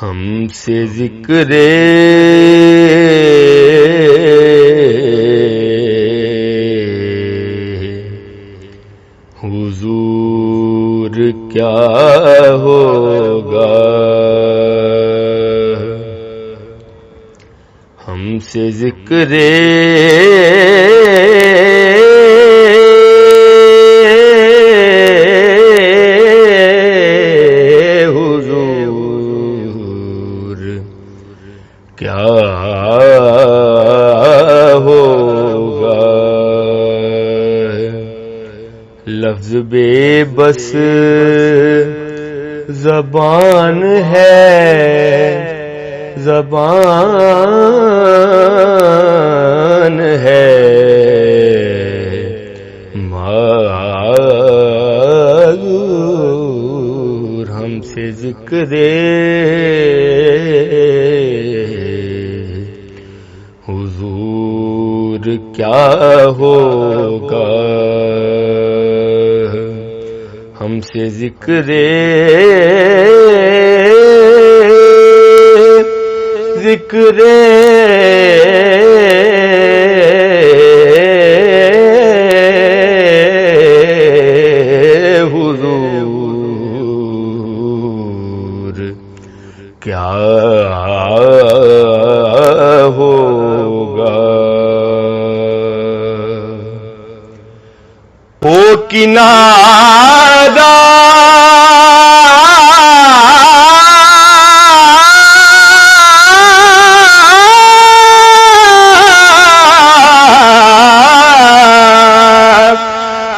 ہم سے ذکر حضور کیا ہوگا، ہم سے ذکر حضور کیا ہوگا، لفظ بے بس زبان ہے، زبان ہے معذور، ہم سے ذکر حضور کیا ہوگا، ہم سے ذکر حضور کیا ہوگا، ہو کنارہ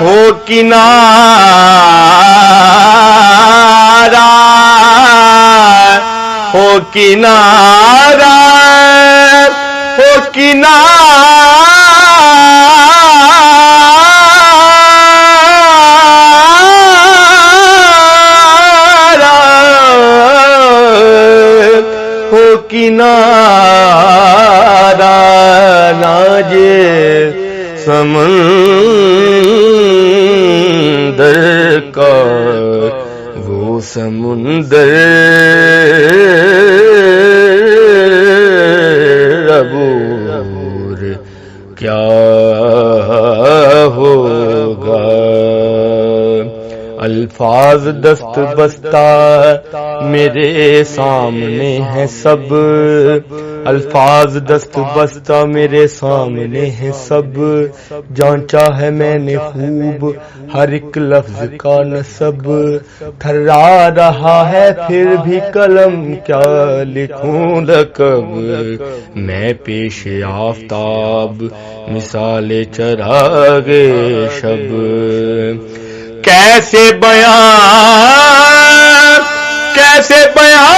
ہو کنارہ ہو کنارہ ہو کنارہ ہو کنارہ ناج سمندر کا، وہ سمندر عبور کیا ہوگا، الفاظ دست بستہ میرے سامنے ہیں سب، الفاظ دست بستہ میرے سامنے ہیں سب، جانچا ہے میں نے خوب ہر ایک لفظ کا نسب، تھرا رہا ہے پھر بھی قلم کیا لکھوں لقب، میں پیش آفتاب مثال چراغ شب، کیسے بیان کیسے بیان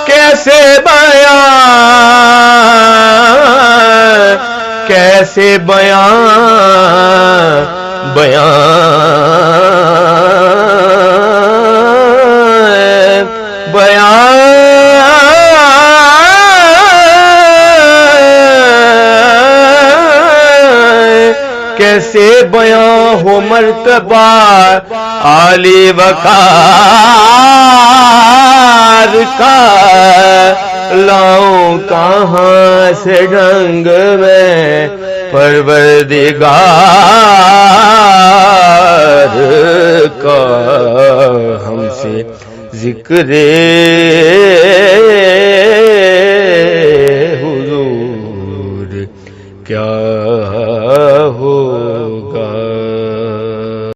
کیسے بیان کیسے بیان کیسے بیاں ہو مرتبہ عالی وقار کا، لاؤں کہاں سے ڈھنگ میں پروردگار کا، ہم سے ذکر حضور کیا ہو